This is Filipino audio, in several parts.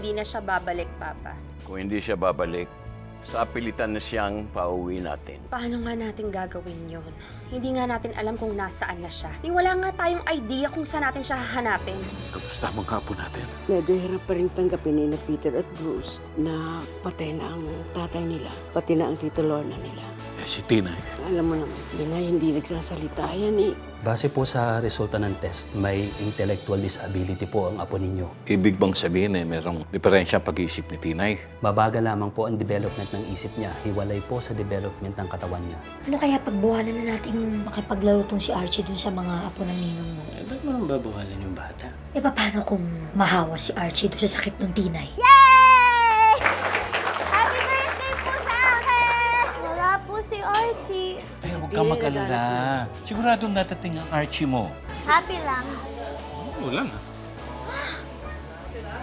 hindi na siya babalik, Papa. Kung hindi siya babalik, sa pilitan na siyang pauwi natin. Paano nga natin gagawin yun? Hindi nga natin alam kung nasaan na siya. Wala nga tayong idea kung saan natin siya hahanapin. Kamusta ang hapon natin? Medyo hirap pa rin tanggapin ni na Peter at Bruce na patay na ang tatay nila, pati na ang tito Lorna nila. Eh, si Tina Alam mo naman, si Tina hindi nagsasalita yan eh. Base po sa resulta ng test, may intellectual disability po ang apo ninyo. Ibig bang sabihin merong diferensya pag-iisip ni Tinay? Mabagal lamang po ang development ng isip niya, hiwalay po sa development ng katawan niya. Ano kaya pagbuhanan na nating makipaglaro tong si Archie dun sa mga apo ng ninong mo? Eh, ba't mo nang babawalan yung bata? E paano kung mahawa si Archie dun sa sakit ng tinay? Yay! Happy birthday po sa akin! Wala po si Archie. Ay, huwag kang mag-alala. Siguradong natating ang Archie mo. Happy lang. Ulan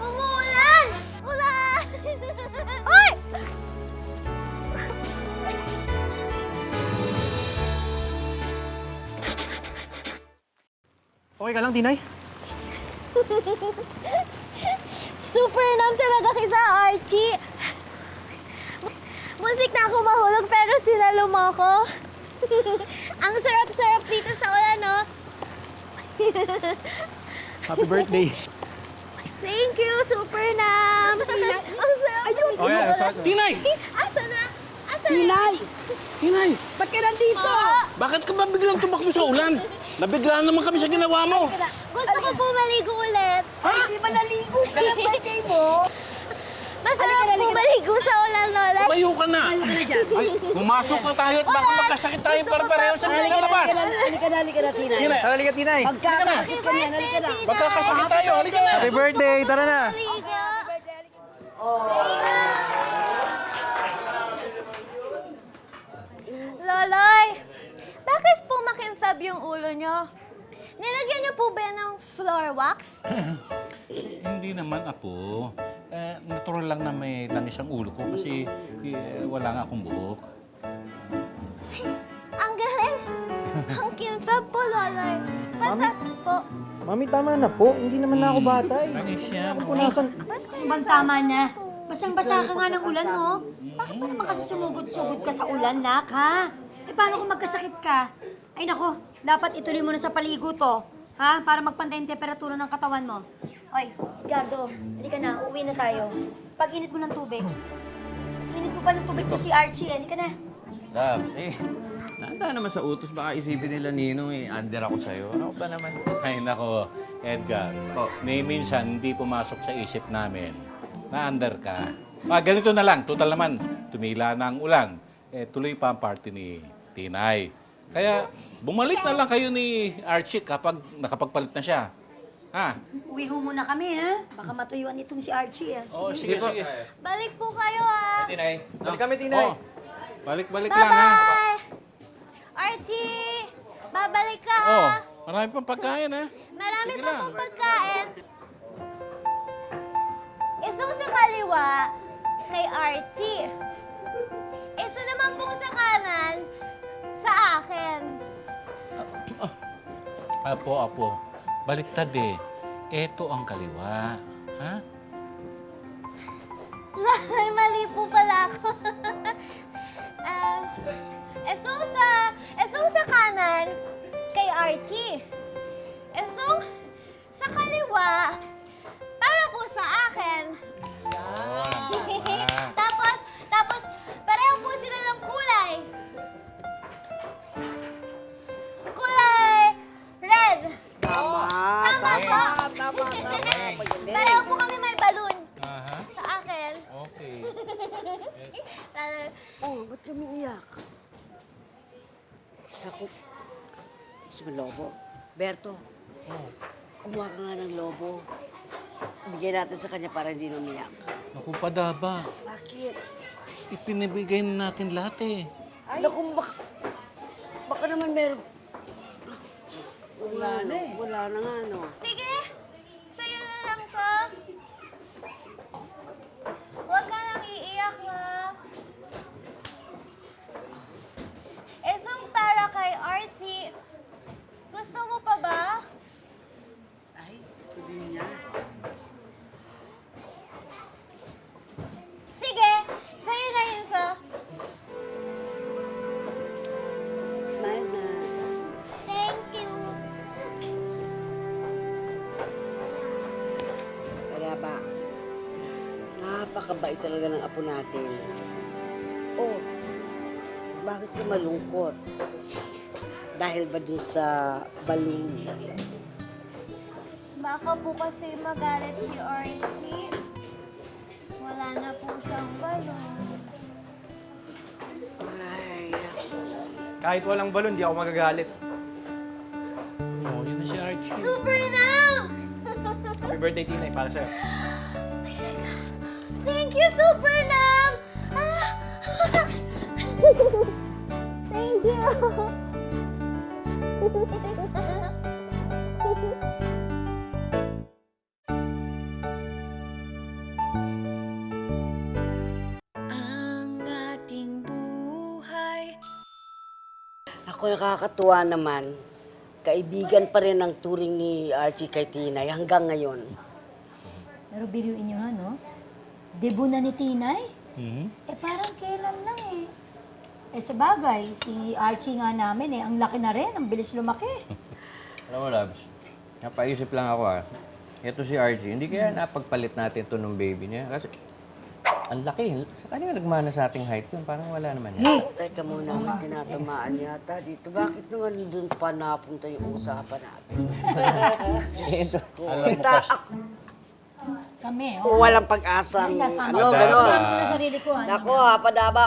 Umuulan! Ulan! Uy! Okay ka lang, Tinay? Super nam talaga kita, Archie. Musik na ako mahulog pero sinalo mo ako. Ang sarap-sarap dito sa ulan, no? Happy birthday. Thank you, Super Nam. Ang sarap. Ayun, Oh, yeah, sorry. Tinay! Asa na? Asa na? Tinay! Tinay! Ba't ka nandito? Bakit ka ba biglang tumakbo sa ulan? Nabiglaan naman kami sa ginawa mo. Gusto ko po maligo ulit. Hindi ba naligo ka ng birthday mo? Masarap po maligo sa ulan, Lola. Tumayo ka na. Ano ka na dyan? Ay, pumasok na tayo at baka magkasakit tayo para pareho sa labas. Halika na, Tinay. Halika, Tinay. Pagkakasakit ka niyan, halika na. Magkakasakit tayo. Halika na. Happy birthday! Tara na! Maligo. Loloy, bakit po makinsab yung ulo nyo? Nilagyan niyo po ba yan ng floor wax? Hindi naman, Apo. Natural lang na may langis ang ulo ko kasi wala nga akong buhok. Ang galing! Ang kinsab po, Loloy. Congrats po. Mami, tama na po. Hindi naman na ako bata eh. Langis siya. Punasan. Bang tama na. Basang-basa ka nga ng ulan, no? Bakit pa naman kasi sumugod-sugod ka sa ulan, nak, ha? Eh, paano kung magkasakit ka? Ay, nako, dapat ituloy mo na sa paligo to, ha? Para magpantay yung temperatura ng katawan mo. Oy, Gardo, halika na, uwi na tayo. Pag-init mo ng tubig. Init mo pa ng tubig to si Archie, halika na. Labs, nanda naman sa utos, baka isipin nila Ninong under ako sa'yo. Ano ba naman? Ay, nako, Edgar. Minsan hindi pumasok sa isip namin na under ka. Ganito na lang. Total naman, tumila na ang ulan. Tuloy pa ang party ni Tinay. Kaya bumalik na lang kayo ni Archie kapag nakapagpalit na siya. Ha? Uwi ho muna kami, ha? Baka matuyuan itong si Archie, ha? Sige. Sige. Balik po kayo, ha? Tinay. Balik kami, Tinay. Balik-balik lang, ha? Bye-bye! Archie! Babalik ka, ha? Marami pang pagkain, ha? Marami Sige pa lang. pong pagkain. Isong sa kaliwa kay Archie. Iso naman pong sa kanan sa akin. Apo. Baliktad eh. Eto ang kaliwa. Ha? Ay, mali po pala ako. Isong sa kanan kay Archie. Isong sa kaliwa para po sa akin. Tapos, pareho po sila ng kulay. Kulay red. Tama po. Tama. Pareho po kami may balloon. Sa akin. Okay. Oh, ba't kami iyak? Ako, si Lobo. Berto, kumuha ka nga ng lobo. Bigyan natin sa kanya para hindi umiyak. Naku, padaba. Bakit? Ipinibigay na natin lahat eh. Naku, baka naman meron. Wala na nga, no? Sige, sa'yo na lang to. Huwag ka nang iiyak, ha? Isang para kay Archie. Gusto mo pa ba? Ay, gusto din niya. Napakabait talaga ng apo natin. Oh, bakit ka malungkot? Dahil ba dun sa balloon? Baka po kasi magalit si Archie. Wala na po siyang balon. Ay, Kahit walang balon, di ako magagalit. Oh, yun na si Archie. Super now! Happy birthday, Tinay, para sa'yo. Thank you, Super Nam! Ah! Thank you! Ang ating buhay. ako nakakatuwa naman. Kaibigan pa rin ang turing ni Archie kay Tinay hanggang ngayon. Pero biruin nyo ha, no? Debut na ni Tinay? Eh parang kailan lang eh. Eh sa bagay, si Archie nga namin eh, ang laki na rin, ang bilis lumaki. Alam mo, Labs, napaisip lang ako Ito si Archie, hindi kaya napagpalit natin ito ng baby niya? Kasi ang laki. Sa kanya nagmana sa ating height yun. Parang wala naman yan. Teka muna, may tinatamaan yata dito. Bakit naman doon pa napunta yung usapan natin? Alam mo, Kami, Kung walang pag-asang, gano'n. Alam ko na sarili ko, ano? Nako ha, padaba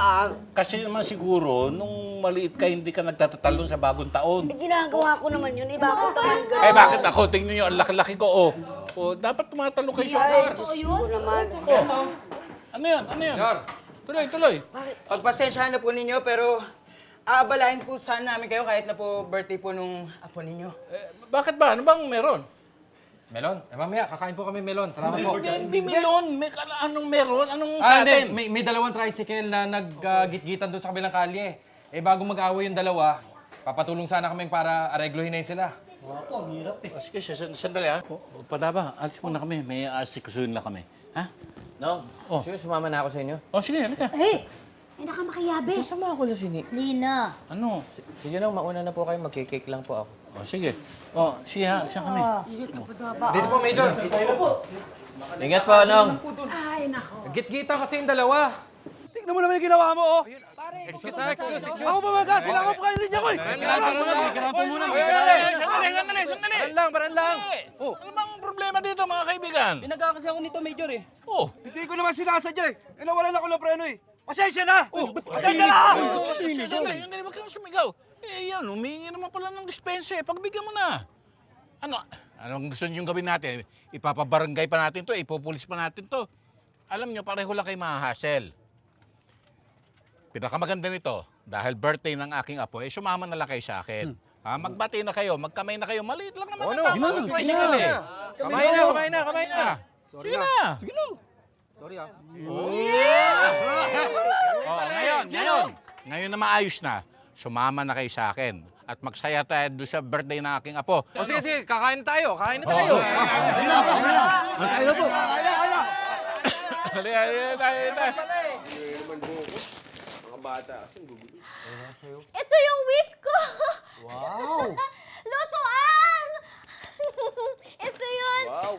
kasi naman siguro, nung maliit ka, hindi ka nagtatatalon sa bagong taon. ginagawa ko naman yun. Bakit naman gano'n? Eh, bakit ako? Tingnan nyo, ang laki-laki ko, oh. Oh, dapat tumatalo kayo sa Ay, oras. Diyos ko naman. Ano yan? Ano yan? Tuloy. Pagpasensyahan na po ninyo, pero aabalahin po sana namin kayo kahit na po birthday po nung apo ninyo. Eh, bakit ba? Ano bang meron? Melon? Eh, mamaya, kakain po kami melon. Salamat po. Hindi melon. Anong meron? Anong sa Ah, atin? hindi. May dalawang tricycle na naggitgitan doon sa kabilang kalye. Eh, bago mag-away yung dalawa, papatulong sana kami para areglohin na yun sila. Oh, sige, sandali ha. Padaba, alis muna kami. May asikasuhin na kami. Ha? No? Oh. Sige, sumama na ako sa inyo. Oh, sige, halika. Eh, nakamakayabe. Sama ako na sini. Lina. Ano? Sige na, mauna na po kayo. Magkikake lang po ako. Oh, sige. Oh, siya kami. Dito po, Major. Ingat po, Nong. Gitgitan kasi yung dalawa. Tignan mo naman yung ginawa mo, oh. Excuse. Ako pumagas, sila ako pa kayo linya ko eh. Sandali. Baran lang. Oh, ano bang problema dito, mga kaibigan? Pinaga kasi ako nito, Major eh. Oh, Hindi ko naman sinasadya eh. Nawalan ako ng preno eh. Pasensya na! Pasensya na! sandali, huwag kang sumigaw. Eh, yan, humingi naman pala ng dispensa eh. Pagbigyan mo na. Anong gusto niyong gawin natin? Ipapabarangay pa natin to, ipupulis pa natin to. Alam niyo, pareho lang kayo mahahassle. Pinakamaganda nito, dahil birthday ng aking apo, eh sumama na lang kayo sa akin. Ha, magbati na kayo, magkamay na kayo. Maliit lang naman ang tama ng tricycle eh. Kamay na. Sige na. Sorry ah. Ngayon na maayos na, sumama na kayo sa akin. At magsaya tayo doon sa birthday ng aking apo. O sige, kakain na tayo. Kain na tayo. Magkain na po. Ito yung wish ko! Wow! Lutuan! Ito yun! Wow,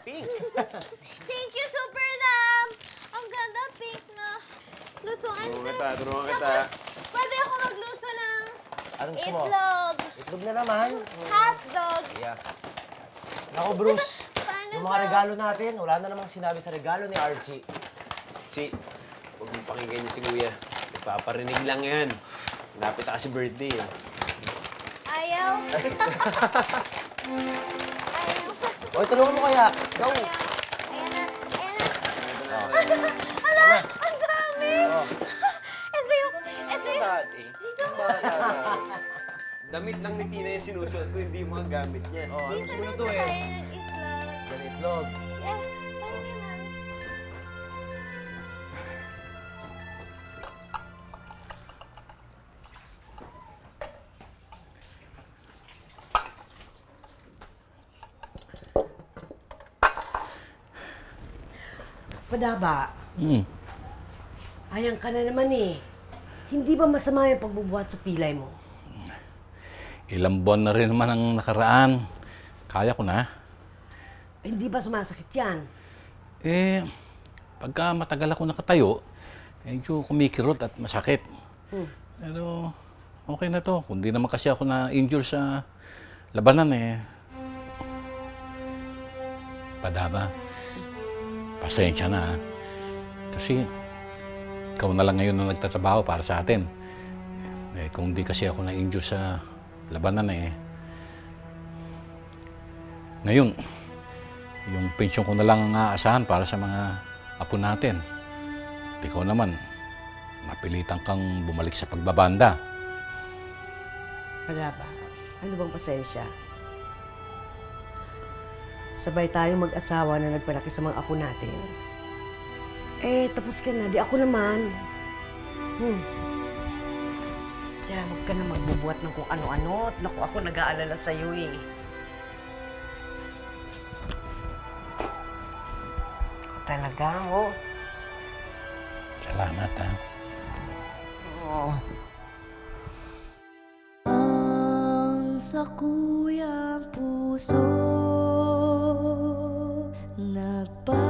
pink Thank you, Super Nam! Ang ganda, pink na. Lutuan Tulungan kita. Tapos, pwede ako magluto ng itlog. Itlog na naman. Hotdog. Ako, Bruce. Paano Yung ba? mga regalo natin, wala na namang sinabi sa regalo ni Archie. Si, huwag mong pakinggan niya si Kuya. Nagpaparinig lang yan. Lapit na kasi birthday eh. Ayaw. Oy, tulungan mo kaya. Go! Ayan na. Ala, ang dami! Ito yung... Dito. Damit lang ni Tina yung sinusuot ko, hindi yung mga gamit niya. Oh, ano Dito gusto mo na to tayo eh? ng itlog. Yan itlog. Parang naman. Padaba, ayang ka na naman eh. Hindi ba masama yung pagbubuhat sa pilay mo? Ilang buwan na rin naman ang nakaraan. Kaya ko na. Hindi ba sumasakit yan? Eh, Pagka matagal ako nakatayo, medyo kumikirot at masakit. Pero okay na to. Kung di naman kasi ako na-injure sa labanan Padaba, pasensya na. Kasi ikaw na lang ngayon na nagtatrabaho para sa atin. Kung di kasi ako na-injure sa labanan ngayon, yung pensyon ko na lang ang aasahan para sa mga apo natin. At ikaw naman, napilitan kang bumalik sa pagbabanda. Padaba, ano bang pasensya? Sabay tayong mag-asawa na nagpalaki sa mga apo natin. Tapos ka na. Di ako naman. Kaya huwag ka na magbubuhat ng kung ano-ano. At naku, ako nag-aalala sa'yo Talaga, Salamat, ha? Oo. Ang sakuyang puso nagpapasalamat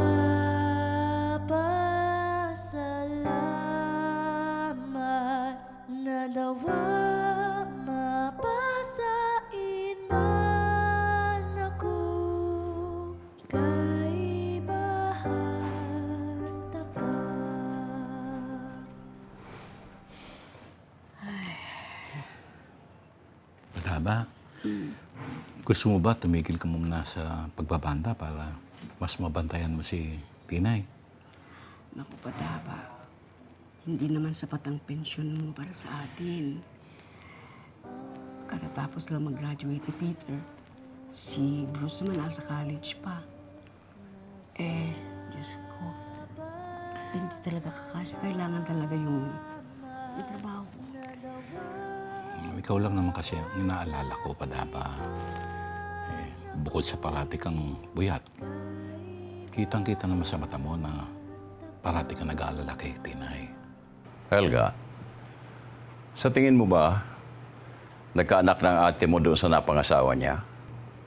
na dawa mapasain man ako kay bahata ka. Padaba, gusto mo ba tumigil ka muna sa pagbabanda para mas mabantayan mo si Tinay? Naku, Padaba. Hindi naman sapat ang pensyon mo para sa atin. Katatapos lang mag-graduate ni Peter, si Bruce naman nasa college pa. Diyos ko, hindi talaga kakasya. Kailangan talaga yung trabaho ko. Ikaw lang naman kasi ang inaalala ko, Padaba. Bukod sa parati kang buyat, kitang-kita naman sa mata mo na parati kang nag-aalala kay Tinay. Helga, sa tingin mo ba, nagkaanak ng ate mo doon sa napangasawa niya?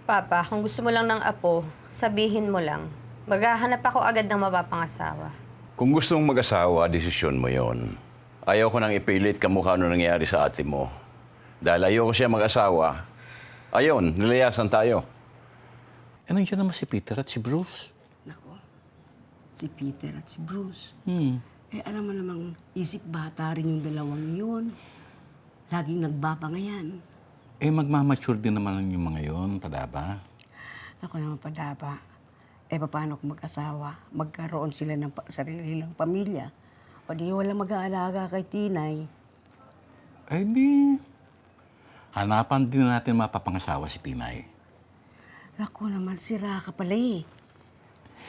Papa, kung gusto mo lang ng apo, sabihin mo lang. Maghahanap ako agad ng mapapangasawa. Kung gusto mong mag-asawa, desisyon mo yon. Ayaw ko nang ipilit kamukha ano nangyari sa ate mo. Dahil ayaw ko siya mag-asawa, ayon, nilayasan tayo. Nandiyan naman si Peter at si Bruce. Nako, si Peter at si Bruce. Hmm. Alam mo namang isip bata rin yung dalawang yun. Laging nagbabangayan. Magmamature din naman yung mga yon, Padaba. Ako naman, Padaba. Paano kung mag-asawa? Magkaroon sila ng sarili ng pamilya. O di wala mag-aalaga kay Tinay. Di. Hanapan din natin mapapangasawa si Tinay. Naku naman, sira ka pala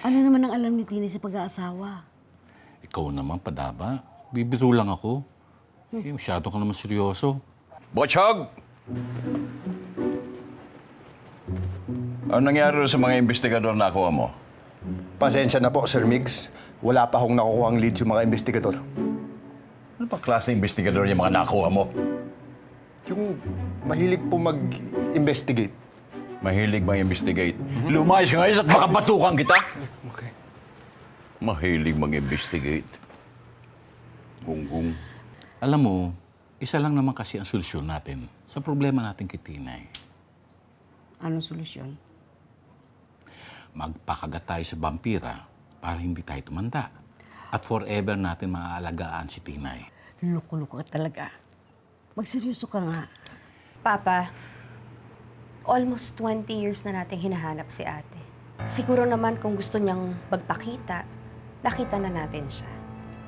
Ano naman ang alam ni Tinay sa pag-aasawa? Ikaw naman, Padaba. Bibiro lang ako. Masyado ka naman seryoso. Botchog! Ano nangyari doon sa mga investigador na nakuha mo? Pasensya na po, Sir Migs. Wala pa akong nakukuha ang leads yung mga investigador. Ano pa klase investigador yung mga nakuha mo? Yung mahilig po mag-investigate. Mahilig mag-investigate. Lumayas ka ngayon at baka batukan kita. Okay. Mahilig mag-investigate. Gunggong. Alam mo, isa lang naman kasi ang solusyon natin sa problema natin kay Tinay. Anong solusyon? Magpakagat tayo sa vampira para hindi tayo tumanda. At forever natin maaalagaan si Tinay. Loko-loko ka talaga. Magseryoso ka nga. Papa, almost 20 years na nating hinahanap si ate. Siguro naman kung gusto niyang magpakita, nakita na natin siya.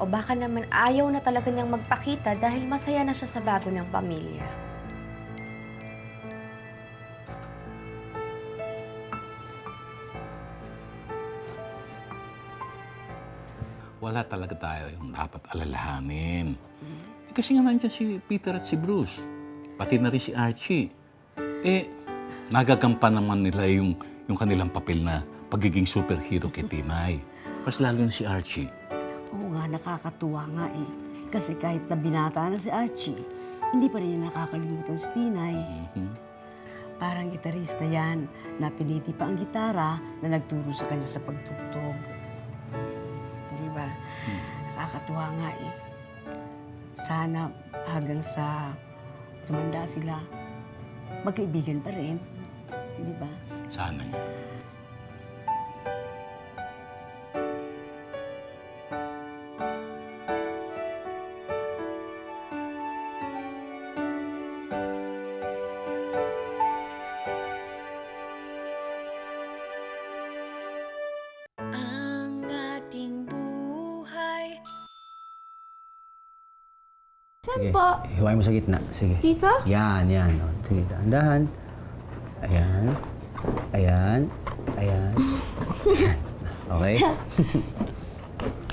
O baka naman ayaw na talaga niyang magpakita dahil masaya na siya sa bago niyang pamilya. Wala talaga tayo yung dapat alalahanin. Kasi nga nandiyan si Peter at si Bruce. Pati na rin si Archie. Nagagampan naman nila yung kanilang papel na pagiging superhero kay Tinay. Mas lalo na si Archie. Oo nga, nakakatuwa nga Kasi kahit na binata na si Archie, hindi pa rin niya nakakalimutan si Tinay. Parang gitarista yan na piniti pa ang gitara na nagturo sa kanya sa pagtugtog. Di ba? Nakakatuwa nga eh. Sana hanggang sa tumanda sila, magkaibigan pa rin. Di ba? Sana nga. Ang ating buhay. Sige, hiwain mo sa gitna. Sige. Dito? Yan. O, sige, dahan-dahan. Ayan. Ayan. Ayan. Okay?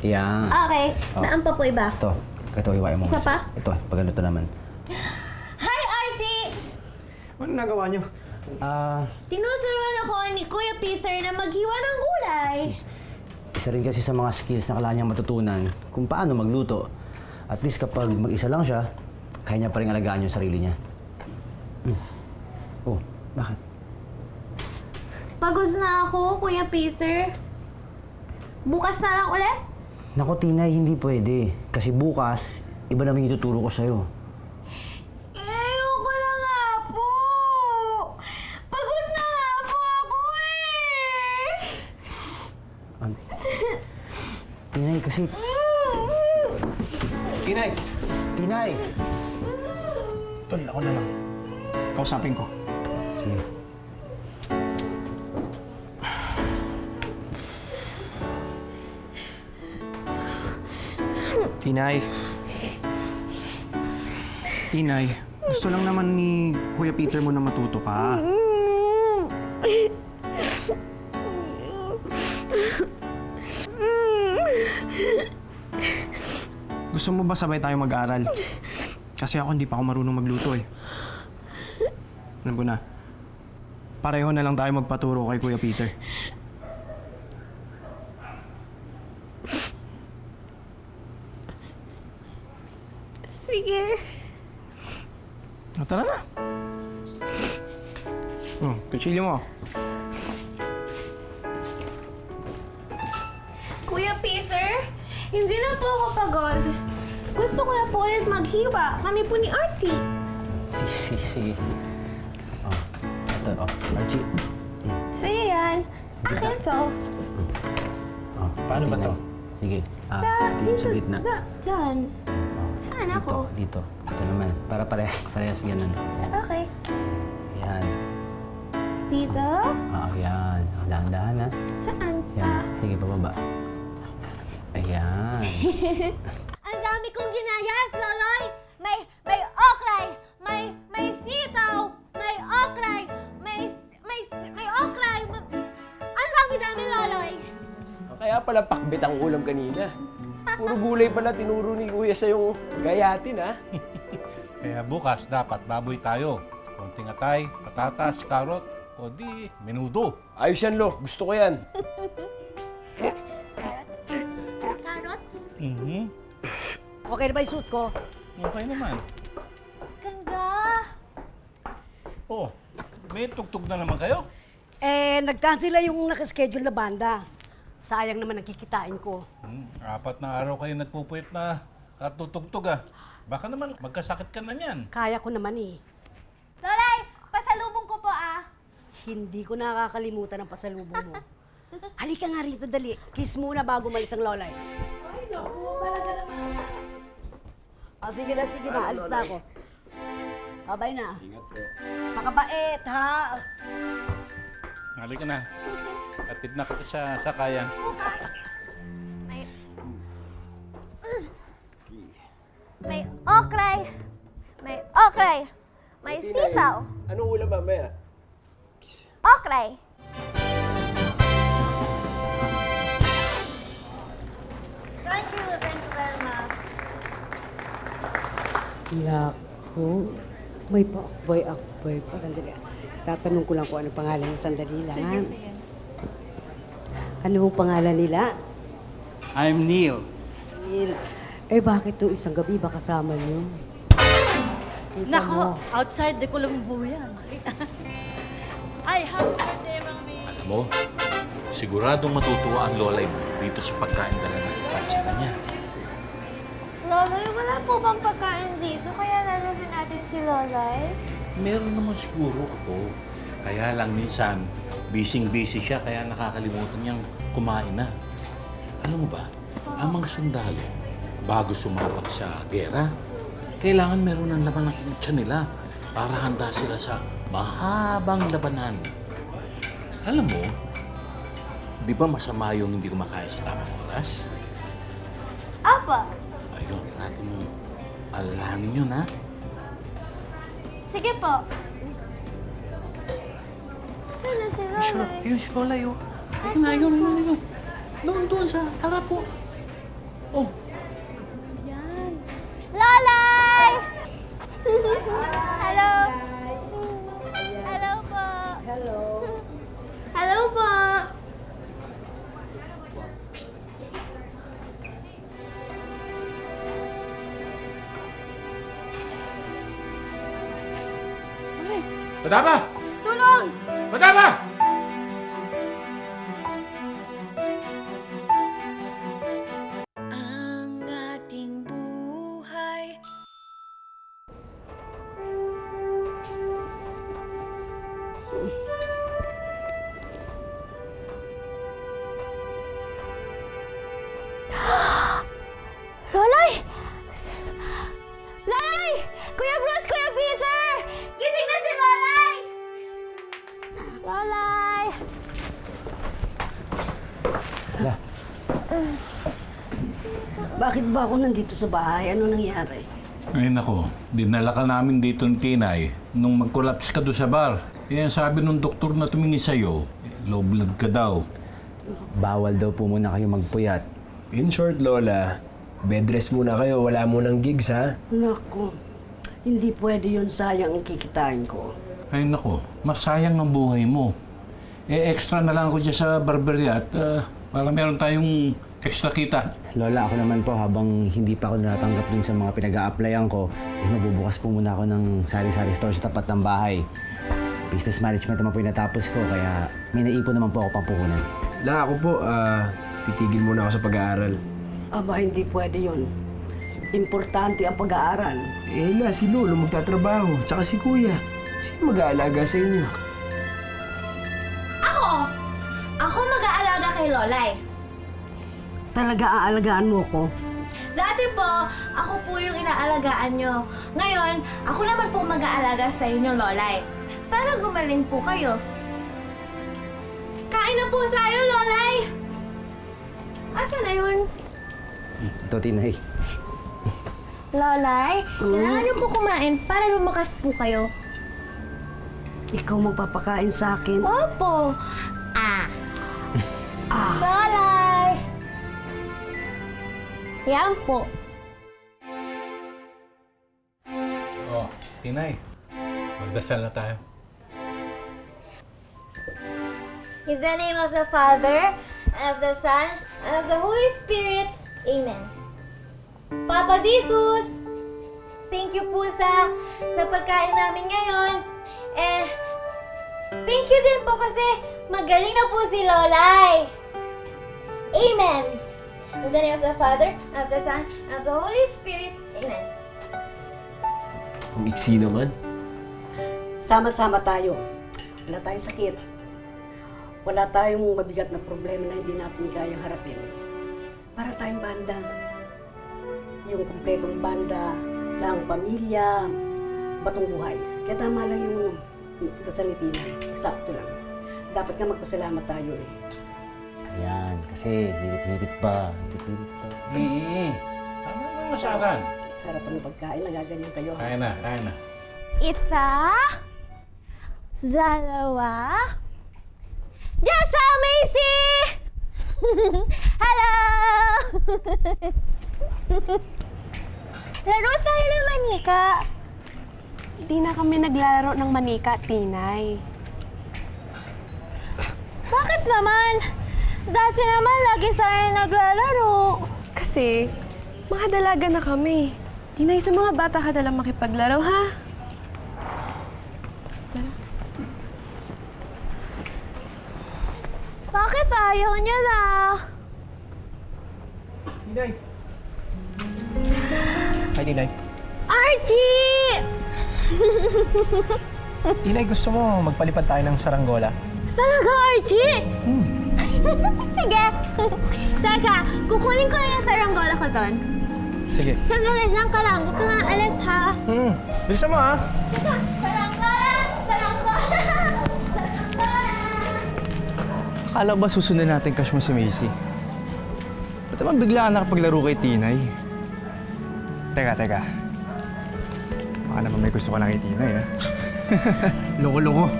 Yan. Okay. Oh. Naan pa po iba? Ito, hiwain mo. Isa pa? Ito, pag ganito naman. Hi, Artie! Ano nagawa niyo? Tinuturuan ako ni Kuya Peter na maghiwa ng gulay. Isa rin kasi sa mga skills na kailangan niyang matutunan kung paano magluto. At least kapag mag-isa lang siya, kaya niya pa rin alagaan yung sarili niya. Oh, bakit? Pagod na ako, Kuya Peter. Bukas na lang ulit? Naku, Tinay, hindi pwede. Kasi bukas, iba naman yung ituturo ko sa'yo. Ayoko na nga po! Pagod na nga po ako eh! Tinay, kasi... Tinay! Tinay! Tol, ako na lang. Kausapin ko. Sige. Tinay. Tinay, gusto lang naman ni Kuya Peter mo na matuto ka. Gusto mo ba sabay tayo mag-aral? Kasi ako hindi pa ako marunong magluto eh. Alam ko na. Pareho na lang tayo magpaturo kay Kuya Peter. Sige. Tara na. Kutsilyo mo. Kuya Peter, hindi na po ako pagod. Gusto ko na po ulit maghiwa. Kami po ni Artie. Sige. Oh, ito, Archie. Sige yan. Akin to. Oh, Paano ba Tinay. to? Sige. Dito sa gitna. Diyan. Saan ako? Dito. Ito naman. Para parehas ganun. Okay. Yan. Dito? Yan. Dahan-dahan, ha? Saan Yan. Sige, pababa. Ayan. Ang dami kong ginayas, Loloy! May okray! May sitaw! May okray! May okray! Ang dami-dami, Loloy! Kaya pala pakbit ang ulam kanina. Puro gulay pala tinuro ni Kuya sa yung gayatin, ha? Kaya bukas dapat baboy tayo. Konting atay, patatas, karot, o di menudo. Ayos yan, Lo. Gusto ko yan. Karot? Okay na ba yung suit ko? Okay naman. Ganda! Oh, may tugtog na naman kayo. Nag-cancel na yung nakaschedule na banda. Sayang naman ang kikitain ko. 4 na araw kayo nagpupuyat na katutugtog ah. Baka naman magkasakit ka na niyan. Kaya ko naman eh. Loloy, pasalubong ko po Hindi ko nakakalimutan ang pasalubong mo. Halika nga rito, dali. Kiss muna bago malis ang lolay. Ay, naku, talaga naman. Sige na. Alis na ako. Babay na. Ingat po. Makabait, ha? Halika na. Atid na kita sa sakayan. May okray! May okray! May sitaw! Anong ulam mamaya? Okray! Thank you very much. Naku, may pa-akboy pa. Sandali. Tatanong ko lang kung ano pangalan ng sandali lang. Sige. Ano pong pangalan nila? I'm Neil. Bakit itong isang gabi ba kasama niyo? Nako, outside the Colombo yan. Ay, happy birthday, Mami. Alam mo, Siguradong matutuwa ang lolay mo dito sa pagkain dala natin para sa kanya. Loloy, wala po bang pagkain dito? Kaya nalasin natin si Lolay? Meron naman siguro ako. Kaya lang minsan, busy siya kaya nakakalimutan niyang kumain na. Alam mo ba, ang mga sundalo, bago sumabak sa gera, kailangan meron ng laman ng tiyan nila para handa sila sa mahabang labanan. Alam mo, di ba masama yung hindi kumakain sa tamang oras? Apa? Ayun, natin mong alalahanin yun, ha? Sige po. Sana si Lolay? Ayun si Lolay, oh. Ayun na, ayun. Doon sa harap po. Oh. Yan. Lolay! Hello? Hello po. Hello. Hello po. Madama! Tulong! Madama! Ang ating buhay. Lolay! Lolay! Kuya Bruce! Kuya Peter! Gising na si Lolay! Lolay! Bakit ba ako nandito sa bahay? Ano nangyari? Ay nako, dinala ka namin dito ni Tinay nung mag-collapse ka doon sa bar. Yan sabi nung doktor na tumingin sa'yo, low blood ka daw. Bawal daw po muna kayo magpuyat. In short, Lola, bed rest muna kayo. Wala mo ng gigs, ha? Naku, hindi pwede yun. Sayang ang kikitain ko. Ay nako, masayang ang buhay mo. Extra na lang ako dyan sa barberia at para meron tayong extra kita. Lola, ako naman po, habang hindi pa ako natanggap dun sa mga pinag-a-applyan ko, magbubukas po muna ako ng sari-sari store sa tapat ng bahay. Business management naman po yung natapos ko, kaya may naipon naman po ako pang puhunan. Lang ako po, titigil muna ako sa pag-aaral. Aba, hindi pwede yun. Importante ang pag-aaral. Si Lolo magtatrabaho, tsaka si Kuya. Sino mag-aalaga sa inyo? Ako! Ako mag-aalaga kay Lolay. Talaga aalagaan mo ko? Dati po, ako po yung inaalagaan nyo. Ngayon, ako naman po mag-aalaga sa inyo, Lolay. Para gumaling po kayo. Kain na po tayo, Lolay! Asa na yun? Ito, Tinay. Lolay, kailangan niyo po kumain para lumakas po kayo. Ikaw magpapakain sa akin? Opo! Lolay! Yan po. Oh, Tinay, magdasal na tayo. In the name of the Father, and of the Son, and of the Holy Spirit. Amen. Papa Jesus, thank you po sa pagkain namin ngayon. Thank you din po kasi magaling na po si Lolay. Amen. In the name of the Father, and of the Son, and of the Holy Spirit. Amen. Ang iksi naman. Sama-sama tayo. Wala tayong sakit. Wala tayong mabigat na problema na hindi natin kayang harapin. Para tayong banda. Yung kumpletong banda ng pamilya, batong buhay. Kaya tama lang yung dasal ni Tina. Eksakto lang. Dapat nga magpasalamat tayo eh. Ayan, kasi hirit-hirit pa. Tama na masakan. Sarap ng pagkain, nagaganyan kayo. Kaya na. Isa, dalawa, Jessa Macy! Hello! Laro tayo ng manika. Di na kami naglalaro ng manika, Tinay. Bakit naman? Dati naman lagi tayo naglalaro. Kasi, mga dalaga na kami. Tinay, sa mga bata ka nalang makipaglaro, ha? Bakit Ayaw niya na. Tinay! Hi, Tinay. Archie! Tinay, gusto mo magpalipad tayo ng saranggola? Talaga, Archie? Sige. Teka, kukunin ko na yung saranggola ko doon. Sige. Sandali lang ka lang. Huwag ka nga alat, ha? Bilisan mo, ha? Teka, saranggola! Saranggola! Saranggola! Akala ko ba susundan natin crush mo si Macy? Ba't naman bigla ka nakapaglaro kay Tinay? Teka. Baka naman may gusto ka lang kay Tinay, ha? Loko-loko.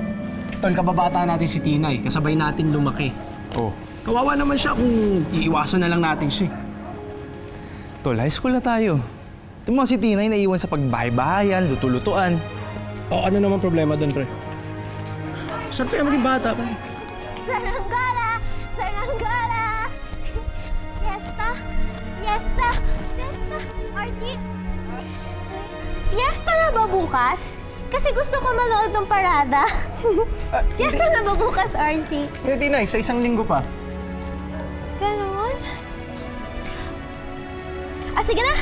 Tol, kababata natin si Tinay. Kasabay natin lumaki. Oh. Kawawa naman siya kung iiwasan na lang natin siya. Tol, high school na tayo. Ito mo si Tinay naiwan sa pagbahay-bahayan, luto-lutuan. O, ano naman problema doon, pre? Saan kaya maging bata, pre? Saranggola! Saranggola! Fiesta! Fiesta! Fiesta! Archie! Fiesta na ba bukas? Kasi gusto ko manood ng parada. Fiesta na ba bukas, Archie? Hindi, Tinay. Sa isang linggo pa. Ganon? Sige na!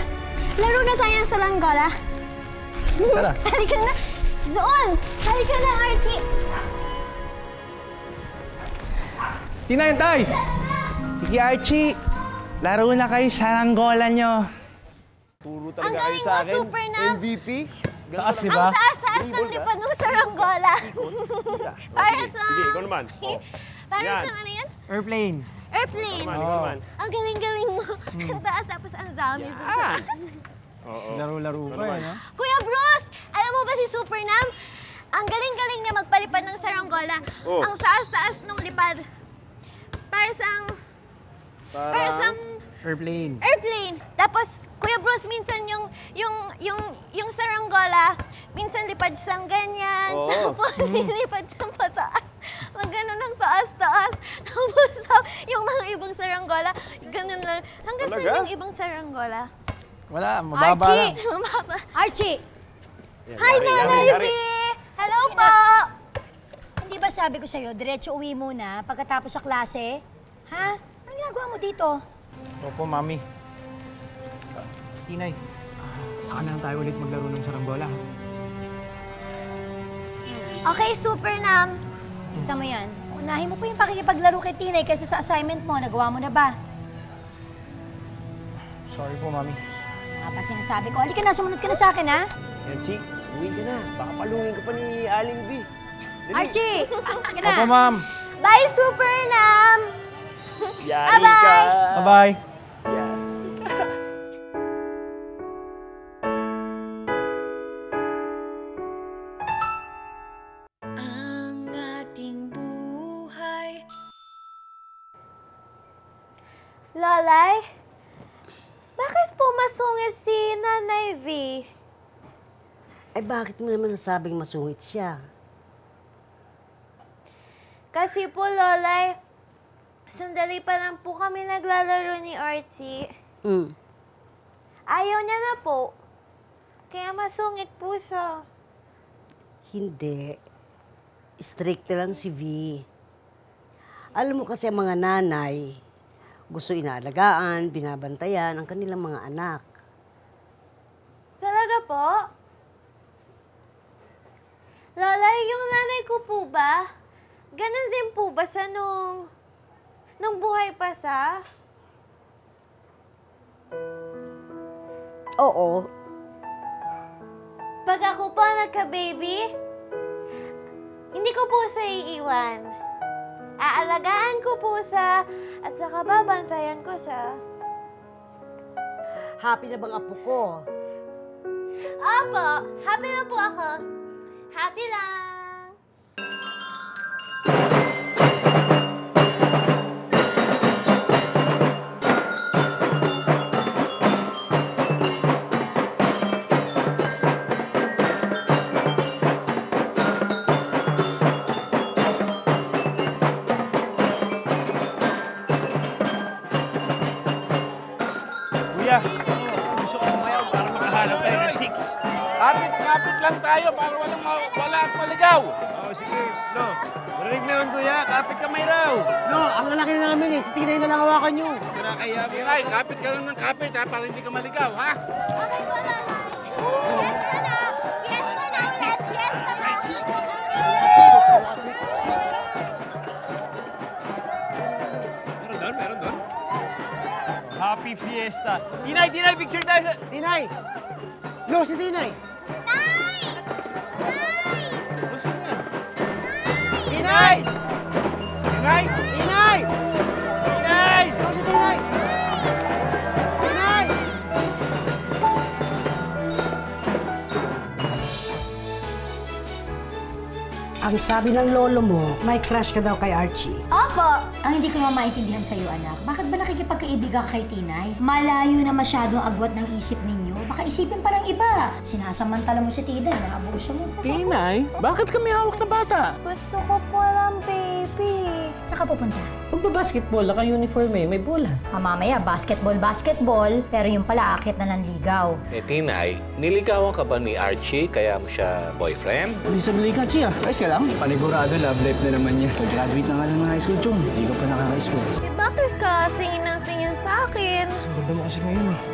Laro na tayo ng saranggola. Tara. Halika na! Zoon! Halika na, Archie! Tinay, tay! Sige, Archie. Laro na kayo saranggola nyo. Ang galing mo, super na! MVP? Taas, di Ang ba? taas-taas ng lipad ng saranggola. Para sa... Sige, ikaw naman. Para sa ano yan? Airplane. Airplane. Ang galing-galing mo. Ang taas tapos ang dami. Laro-laro pa, eh, no? Kuya Bruce! Alam mo ba si Super Nam? Ang galing-galing niya magpalipad ng saranggola. Ang taas-taas ng lipad. Para sang Airplane. airplane. Tapos, Kuya Bruce, minsan yung saranggola, minsan lipad sang ganyan. Tapos, lipad sang pataas. Mag ganun ng taas-taas. Tapos, yung mga ibang saranggola, ganun lang. Hanggang saan yung ibang saranggola? Wala, mababa lang. Mababa. Archie! Hi, Nanay V! Hello po! Hindi ba sabi ko sa'yo, diretso uwi muna pagkatapos sa klase? Ha? Anong ginagawa mo dito? Opo, Mami. Tinay, saan na lang tayo ulit maglaro ng saranggola? Okay, Super Nam. Kita mo yan. Unahin mo pa yung pakikipaglaro kay Tinay kaysa sa assignment mo. Nagawa mo na ba? Sorry po, Mami. Nga pa sinasabi ko. Halika na, sumunod ka na sa akin, ha? Yancy, uwi ka na. Baka palungin ka pa ni Aling V. Archie! Halika na. Opo, Ma'am. Bye, Super Nam! Yari ka! Bye-bye! Ang ating buhay. Lolay? Bakit po masungit si Nanay V? Ay, bakit mo naman nasabing masungit siya? Kasi po, Lolay, sandali pa lang po kami naglalaro ni Archie. Ayaw niya na po. Kaya masungit po siya. Hindi. Strict lang si V. Alam mo kasi ang mga nanay, gusto inaalagaan, binabantayan ang kanilang mga anak. Talaga po? Lolay, yung nanay ko po ba? Ganon din po ba sa nung buhay pa sa? Oo. Pag ako po nagka-baby, hindi ko po sa iiwan. Aalagaan ko po sa at saka babantayan ko sa. Happy na bang apo ko? Apo, happy na po ako. Happy lang. Kuya, gusto ko umayaw para makahanap tayo ng chicks. Kapit lang tayo para wala at maligaw. Sige, no. Marinig mo yun, kuya. Kapit kamay raw. No, ang lalaki na namin eh. Si Tinay na lang hawakan nyo. Tinay, kapit ka lang ng kapit ha, para hindi ka maligaw, ha? Okay po, Nanay. Fiesta na! Fiesta na! Fiesta na! Happy Fiesta. Tinay, Tinay, picture tayo sa... Tinay! No, si Tinay! Tinay! Tinay! Tinay! Tinay! No, si Tinay! Tinay! Ang sabi ng lolo mo, may crush ka daw kay Archie. Opo! Ang hindi ko naman maintindihan sa'yo, anak. Bakit ba nakikipagkaibigan ka kay Tinay? Malayo na masyadong agwat ng isip ninyo. Baka isipin pa ng iba. Sinasamantala mo si Tinay, naabuso mo. Tinay, bakit kami hawak na bata? Gusto ko po ng baby. Saan ka pupunta? Magbabasketball, naka-uniform eh, may bola. Mamaya, basketball, pero yung pala akit na nanligaw. Eh, Tinay, niligawan ka ba ni Archie kaya mo siya boyfriend? Hindi sa balikat siya. Ayos ka lang? Panigurado, love life na naman niya. Graduate na nga lang ng high school, Chong. Hindi ka pa nakaka-school. Eh, bakit ka singin ng singin sa akin? Ang ganda mo kasi ngayon eh.